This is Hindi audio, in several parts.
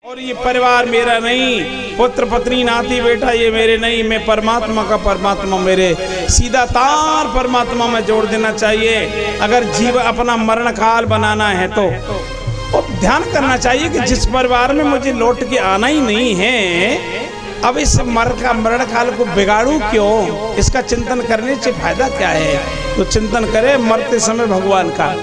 और ये परिवार मेरा नहीं, पुत्र पत्नी नाती बेटा ये मेरे नहीं, मैं परमात्मा का परमात्मा मेरे, सीधा तार परमात्मा में जोड़ देना चाहिए। अगर जीव अपना मरण काल बनाना है तो ध्यान करना चाहिए कि जिस परिवार में मुझे लौट के आना ही नहीं है, अब इस मरण काल को बिगाड़ू क्यों, इसका चिंतन करने से फायदा क्या है। तो चिंतन करे मरते समय भगवान का।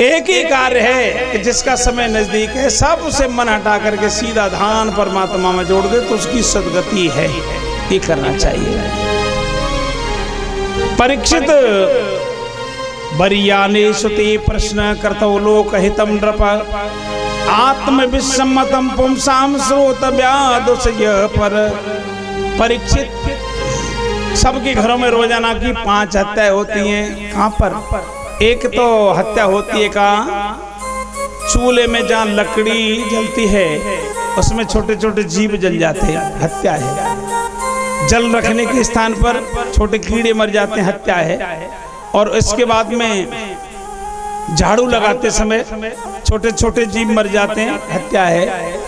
एक ही कार्य है कि जिसका समय नजदीक है सब उसे मन हटा करके सीधा ध्यान परमात्मा में जोड़ दे तो उसकी सदगति है। ये करना चाहिए। परीक्षित बरियानेषु ते प्रश्न कर्तौ लोकहितं नृप आत्मविसम्मतं पुंसां श्रोतव्यादुषय पर। परीक्षित, सबके घरों में रोजाना की 5 हत्याएं होती हैं। कहाँ पर? एक तो हत्या होती है कहाँ? चूल्हे में जहाँ लकड़ी जलती है उसमें छोटे छोटे जीव जल जाते हैं, हत्या है। जल रखने के स्थान पर छोटे कीड़े मर जाते हैं, हत्या है। और इसके बाद में झाड़ू लगाते समय छोटे छोटे जीव मर जाते हैं, हत्या है।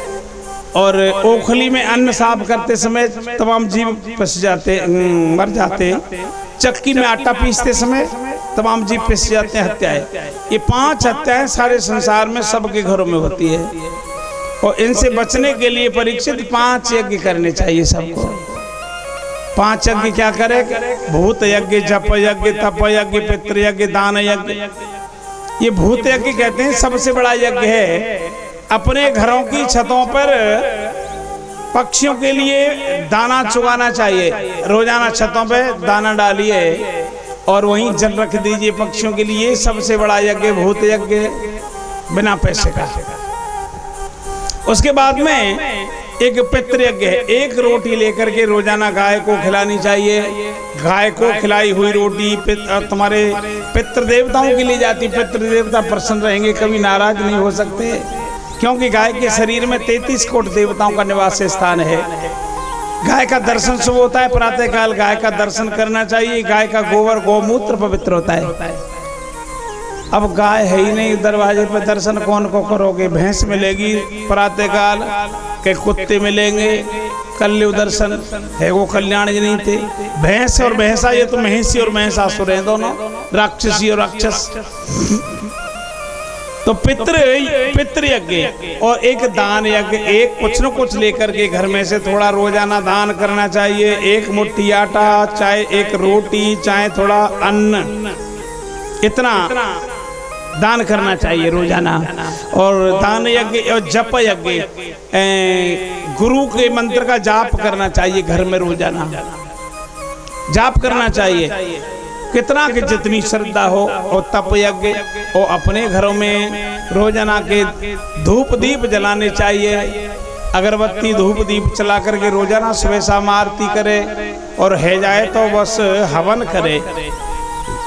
और ओखली में अन्न साफ करते समय तमाम जीव फंस जाते, मर जाते हैं। चक्की में आटा पीसते समय तमाम जीव फंस जाते हैं, हत्या है। ये 5 हत्याएं सारे संसार में सबके घरों में होती है। और इनसे बचने के लिए परीक्षित 5 यज्ञ करने चाहिए सबको। 5 यज्ञ क्या करे? भूत यज्ञ, जप यज्ञ, तप यज्ञ, पितृ यज्ञ, दान यज्ञ। ये भूत यज्ञ कहते हैं सबसे बड़ा यज्ञ है। अपने घरों की छतों पर पक्षियों के लिए दाना चुगाना चाहिए। रोजाना छतों पे दाना डालिए और वहीं जल रख दीजिए पक्षियों के लिए। सबसे बड़ा यज्ञ भूत यज्ञ, बिना पैसे का। उसके बाद में एक पितृ यज्ञ है। 1 रोटी लेकर के रोजाना गाय को खिलानी चाहिए। गाय को खिलाई हुई रोटी तुम्हारे पितृ देवताओं के लिए जाती। पितृ देवता प्रसन्न रहेंगे, कभी नाराज नहीं हो सकते, क्योंकि गाय के शरीर में 33 कोटि देवताओं का निवास स्थान है। गाय का दर्शन शुभ होता है। प्रातः काल गाय का दर्शन करना चाहिए। गाय का गोबर गौमूत्र पवित्र होता है। अब गाय है ही नहीं, दरवाजे पर दर्शन कौन को करोगे? भैंस मिलेगी प्रातः काल के, कुत्ते मिलेंगे, कल्यु दर्शन है वो कल्याण जी नहीं थे। भैंस और भैंसा, ये तो महिषी और महिषासुर हैं दोनों, राक्षसी और राक्षस। तो पितृ यज्ञ और एक दान यज्ञ, एक कुछ न कुछ लेकर के घर में से थोड़ा रोजाना दान करना चाहिए। 1 मुट्ठी आटा, चाहे 1 रोटी, चाहे थोड़ा अन्न, इतना दान करना चाहिए रोजाना। और दान यज्ञ और जप यज्ञ, गुरु के मंत्र का जाप करना चाहिए घर में, रोजाना जाप करना चाहिए कितना कि जितनी श्रद्धा हो। और तप यज्ञ, और अपने घरों में रोजाना के धूप दीप जलाने चाहिए। अगरबत्ती धूप दीप चला करके रोजाना सुबह शाम आरती करे, और है जाए तो बस हवन करे।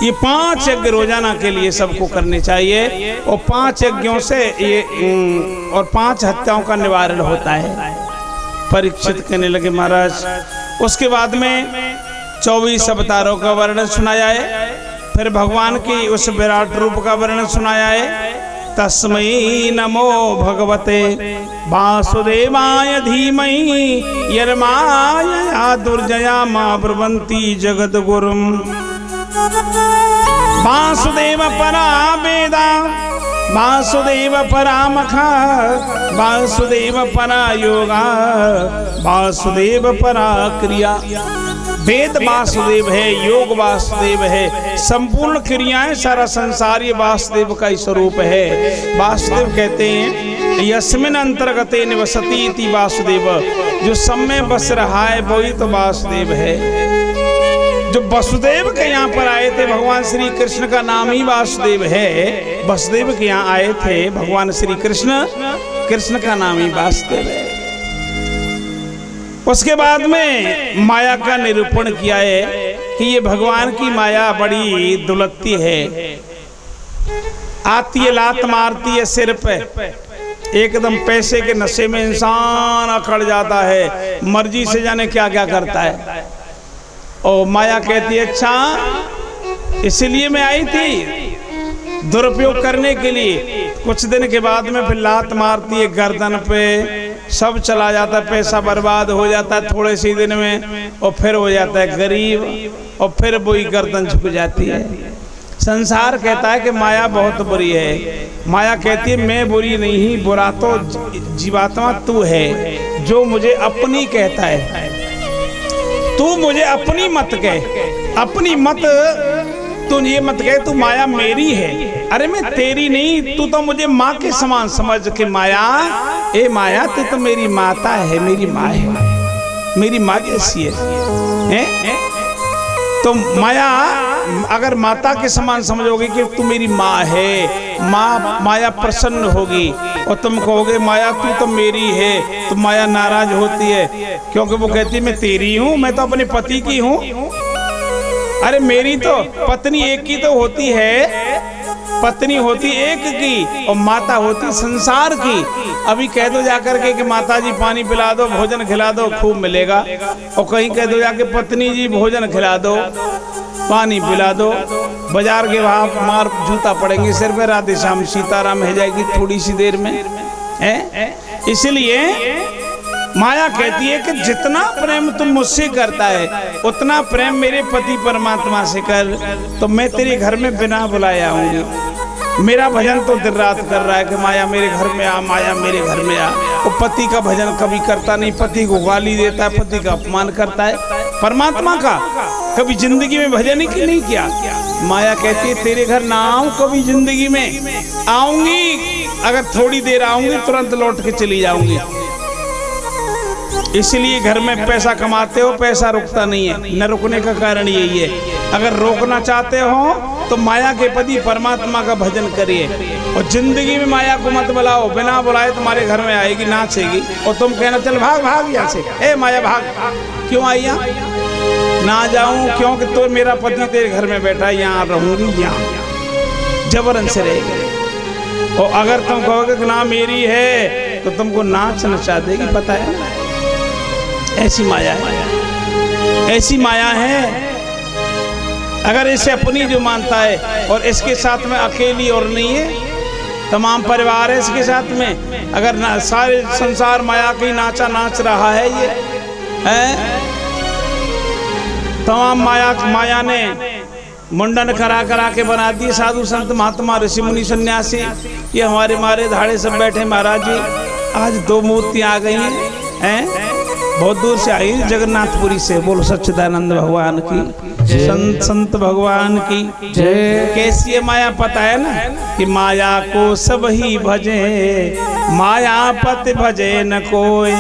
ये 5 यज्ञ रोजाना के लिए सबको करने चाहिए। और 5 यज्ञों से ये और 5 हत्याओं का निवारण होता है। परीक्षित कहने लगे महाराज, उसके बाद में 24 अवतारों का वर्णन सुनाया है। फिर भगवान की उस विराट रूप का वर्णन सुनाया है। तस्मै नमो भगवते वासुदेवाय धीमहि यर्माया दुर्जया मा ब्रुवन्ति जगद्गुरुम्। वासुदेव परा वेदा, वासुदेव परा मखा, वासुदेव परा योगा, वासुदेव परा क्रिया। वेद वासुदेव है, योग वासुदेव है, संपूर्ण क्रियाएं सारा संसार ये वासुदेव का ही स्वरूप है। वासुदेव कहते हैं यस्मिन अंतर्गते निवसति इति वासुदेव, जो सब में बस रहा है वही तो वासुदेव है। जो वसुदेव के यहाँ पर आए थे, भगवान श्री कृष्ण का नाम ही वासुदेव है। वसुदेव के यहाँ आए थे भगवान श्री कृष्ण, कृष्ण का नाम ही वासुदेव है। उसके बाद में माया का निरूपण किया है कि ये भगवान की माया बड़ी दुलत्ती है। आती है, लात मारती है सिर पे, एकदम पैसे के नशे में इंसान अकड़ जाता है, मर्जी से जाने क्या क्या करता है। और माया कहती है अच्छा इसलिए मैं आई थी दुरुपयोग करने के लिए, कुछ दिन के बाद में फिर लात मारती है गर्दन पे, सब चला जाता है, पैसा बर्बाद हो जाता है थोड़े से दिन में, और फिर हो जाता है गरीब, और फिर वही गर्दन झुक जाती है। संसार कहता है कि माया बहुत बुरी है। माया कहती है मैं बुरी नहीं, बुरा तो जीवात्मा तू है जो मुझे अपनी कहता है। तू मुझे अपनी मत कह, अपनी मत, तू ये मत कह तू माया मेरी है। अरे मैं तेरी नहीं, तू तो मुझे माँ के समान समझ के माया, ए माया तू तो मेरी माता है, मेरी माँ है, मेरी माँ जैसी है? तो माया अगर माता के समान समझोगे कि तू मेरी माँ है, माया प्रसन्न होगी, और तुम कहोगे माया तू तो मेरी है, तो माया नाराज होती है, क्योंकि वो कहती है मैं तेरी हूँ, मैं तो अपने पति की हूँ। अरे मेरी तो पत्नी एक की तो होती है, पत्नी होती एक की, और माता होती संसार की। अभी कह दो जाकर के कि माता जी पानी पिला दो, भोजन खिला दो, खूब मिलेगा, और कहीं कह दो जाके पत्नी जी भोजन खिला दो, पानी पिला दो, बाजार के वहां मार जूता पड़ेंगे सिर पे, राधे श्याम सीताराम हो जाएगी थोड़ी सी देर में है। इसलिए माया कहती है कि जितना प्रेम तुम मुझसे करता है उतना प्रेम मेरे पति परमात्मा से कर, तो मैं तेरे घर में बिना बुलाए आऊंगी। मेरा भजन तो दिन रात कर रहा है कि माया मेरे घर में आ, माया मेरे घर में आ। वो पति का भजन कभी करता नहीं, पति को गाली देता है, पति का अपमान करता है। परमात्मा का कभी जिंदगी में भजन ही नहीं किया। माया कहती है तेरे घर ना आऊं कभी जिंदगी में, आऊंगी अगर थोड़ी देर आऊंगी तुरंत लौट के चली जाऊंगी। इसलिए घर में पैसा कमाते हो, पैसा रुकता नहीं है, न रुकने का कारण यही है। अगर रोकना चाहते हो तो माया के पति परमात्मा का भजन करिए, और जिंदगी में माया को मत बुलाओ, बिना बुलाए तुम्हारे घर में आएगी, नाचेगी, और तुम कहना चल भाग भाग यहाँ से, ए माया भाग, क्यों आई यहाँ? ना जाऊं क्योंकि तो मेरा पति तेरे घर में बैठा है, यहाँ रहूंगी, यहाँ जबरन से रहेगी। और अगर तुम कहोगे कि ना मेरी है तो तुमको नाच नचा देगी, पता है? ऐसी माया है, ऐसी माया है। अगर इसे अपनी जो मानता है, और इसके साथ में अकेली और नहीं है, तमाम परिवार है इसके साथ में, अगर सारे संसार माया की नाचा नाच रहा है, ये है तमाम माया ने मुंडन करा करा के बना दिए साधु संत महात्मा ऋषि मुनि सन्यासी। ये हमारे मारे धाड़े सब बैठे महाराज जी। आज 2 मूर्तियां आ गई हैं, बहुत दूर से आई, जगन्नाथपुरी से। बोलो सच्चिदानंद भगवान की, संत भगवान की जय। कैसी है माया पता है ना, कि माया को सब ही भजे, मायापति भजे न कोई।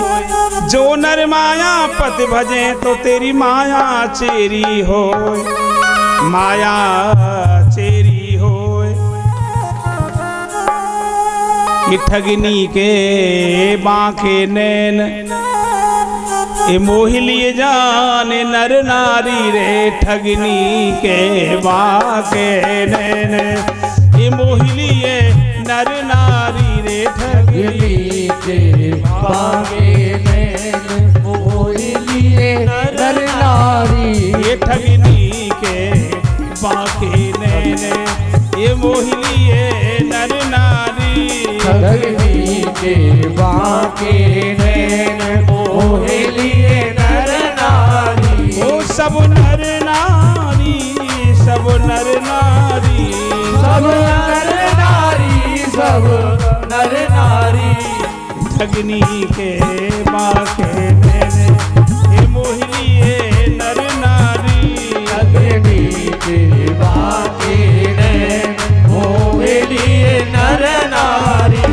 जो नर मायापति भजे तो तेरी माया चेरी हो, माया चेरी हो। ये ठगनी के बांके नैन, ये मोहि लिए जाने नर नारी रे। ठगनी के बांके नैन, ये मोहि लिए नर नारी रे। ठगनी के बांके नैन, मोहि लिए नर नारी। ये ठगनी के बांके नैन, ये मोहि लिए नर नारी। ठगनी के बांके नैन, मोहि लिए नर नारी। ओ सब नर नारी, सब नर नारी, सब नर नारी, सब नर नारी। ठगनी के बांके नैन, ये मोहि लिए नर नारी। ठगनी के बांके नैन, मोहि लिए नर नारी।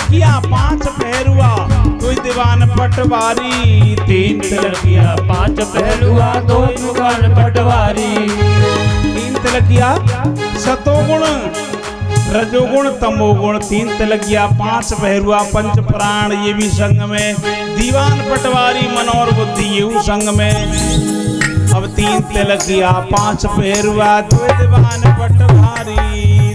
तिलकिया 5 पहरुआ कोई दीवान पटवारी। 3 तिलकिया 5 पहलुआ 2 दीवान पटवारी। 3 तिलकिया सतोगुण रजोगुण तमोगुण। 3 तिलकिया 5 पहरुआ 5 प्राण ये भी संग में। दीवान पटवारी मन और बुद्धि ये संग में। अब 3 तिलकिया 5 पहरुआ 2 दीवान पटवारी।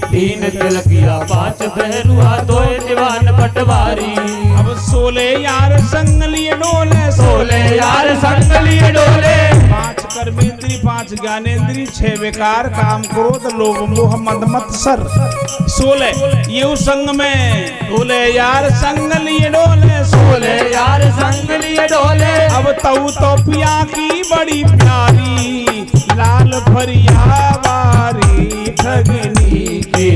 3 तिलकिया 5 पहरुआ 2 दीवान पटवारी। अब 16 यार संग लिए डोले। 16 यार संग लिए डोले। 5 कर्मेंद्री 5 ज्ञानेंद्री 6 विकार काम क्रोध लोभ मोह मद मत्सर। 16 ये संग में। 16 यार संग लिए डोले। 16 यार संग लिए डोले। अब तऊ तो पिया की बड़ी प्यारी लाल भरिया बारी। ठगनी के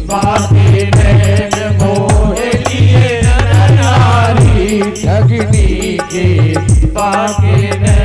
बाके नैन मोहे लिए नर नारी। ठगनी के बाके नैन।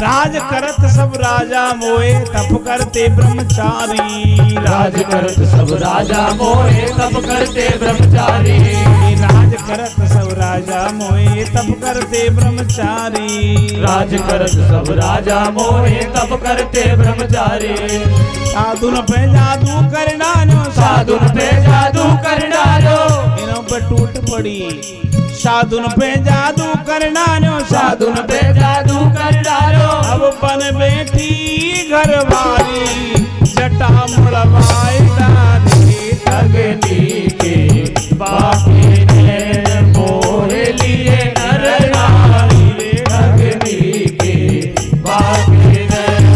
राज करत सब राजा मोए तप करते ब्रह्मचारी। राज करत सब राजा मोहे तप करते ब्रह्मचारी। राज करत सब राजा मोए तप करते ब्रह्मचारी। राज करत सब राजा मोहे तप करते ब्रह्मचारी। साधुन पे जादू करना नो। साधुन पे जादू कर डालो। इन्हों पे टूट पड़ी। साधुन पे जादू करना नो। साधुन पे जादू कर डालो। अब बन बैठी घरवाली जटा मुड़वाए डाली। ठगनी के बाके नैन मोहे लिए नर नारी। ठगनी के बाके नैन।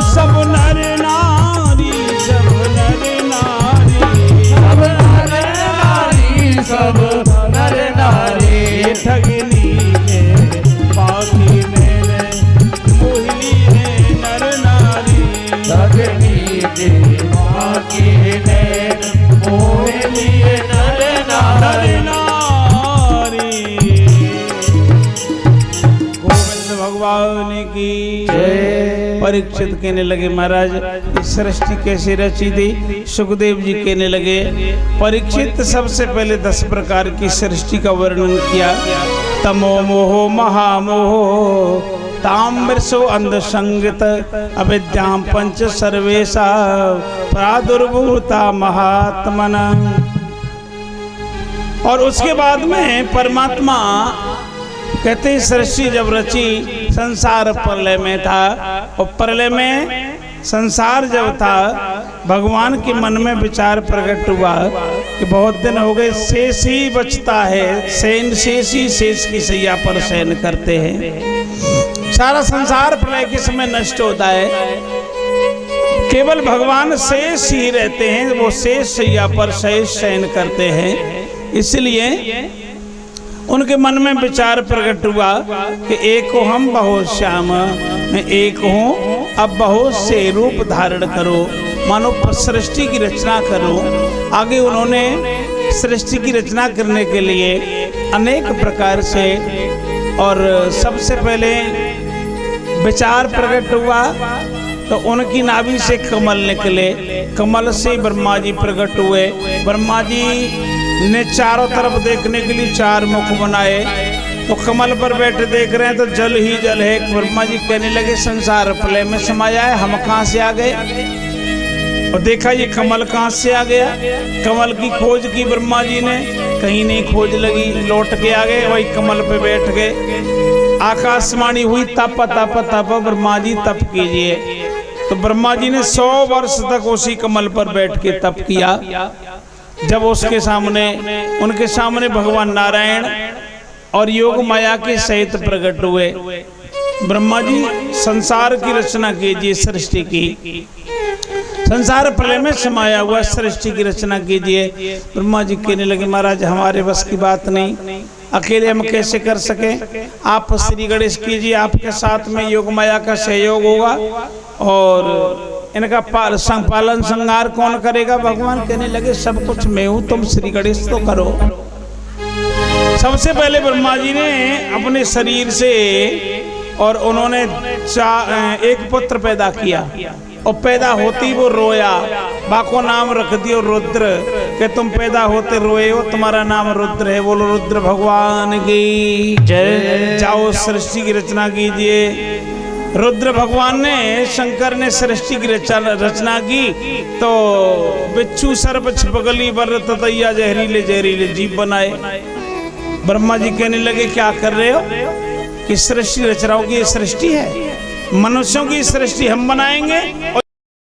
सब नर नारी सब नर नारी। सब नर नारी सब नर नारी। ठगनी के बाकी मेरे मोहिनी है नर नारी। ठगनी के बाके नैन मोहे लिए नर नारी। गोविंद भगवान की परीक्षित कहने लगे महाराज इस सृष्टि कैसे रची थी। सुखदेव जी कहने लगे परीक्षित सबसे पहले 10 प्रकार की सृष्टि का वर्णन किया। तमो मोहो महामोहो ताम्रसो अंधसंगत अविद्याम पंच सर्वेशा प्रादुर्भूता महात्मना। और उसके बाद में परमात्मा कहते सृष्टि जब रची संसार प्रलय में था। और प्रलय में संसार जब था भगवान के मन में विचार प्रकट हुआ कि बहुत दिन हो गए शेष ही बचता है। शेष ही शेष की सैया पर शयन करते हैं। सारा संसार प्रलय के समय नष्ट होता है। केवल भगवान शेष ही रहते हैं। वो शेष सैया पर शेष शयन करते हैं। इसलिए उनके मन में विचार प्रकट हुआ कि एक हो हम बहुत श्याम मैं एक हूँ। अब बहुत से रूप धारण करो मानो सृष्टि की रचना करो। आगे उन्होंने सृष्टि की रचना करने के लिए अनेक प्रकार से और सबसे पहले विचार प्रकट हुआ तो उनकी नाभि से कमल निकले। कमल से ब्रह्मा जी प्रकट हुए। ब्रह्मा जी ने चारों तरफ देखने के लिए 4 मुख बनाए। तो कमल पर बैठे देख रहे हैं तो जल ही जल है। ब्रह्मा जी कहने लगे संसार प्रलय में समाया है, हम कहाँ से आ गए? और देखा ये कमल कहाँ से आ गया। कमल की खोज की ब्रह्मा जी ने, कहीं नहीं खोज लगी, लौट के आ गए, वही कमल पे बैठ गए। आकाशवाणी हुई तप तप तप, ब्रह्मा जी तप कीजिए। तो ब्रह्मा जी ने 100 वर्ष तक उसी कमल पर बैठ के तप किया। जब उसके सामने, उनके सामने भगवान नारायण और योग माया के सहित प्रकट हुए। ब्रह्मा जी संसार की रचना कीजिए, सृष्टि की, संसार प्रलय में समाया हुआ सृष्टि की रचना कीजिए। ब्रह्मा जी कहने लगे महाराज हमारे बस की बात नहीं, अकेले हम कैसे कर सके, आप श्री गणेश कीजिए, आपके साथ में योग माया का सहयोग होगा और इनका पालन संहार कौन करेगा? भगवान कहने लगे सब कुछ मैं हूँ, तुम श्री गणेश तो करो। सबसे पहले ब्रह्मा जी ने अपने शरीर से और उन्होंने एक पुत्र पैदा किया और पैदा होती वो रोया, बाको नाम रख दियो रुद्र, कि तुम पैदा होते रोए हो, तुम्हारा नाम रुद्र है। बोलो रुद्र भगवान की जय। जाओ सृष्टि की रचना कीजिए। रुद्र भगवान ने, शंकर ने सृष्टि की रचना की तो बिच्छू सर्प छिपकली वर ततैया जहरीले जहरीले जीव बनाए। ब्रह्मा जी कहने लगे क्या कर रहे हो कि सृष्टि रच रहा हो? कि ये सृष्टि है, मनुष्यों की सृष्टि हम बनाएंगे और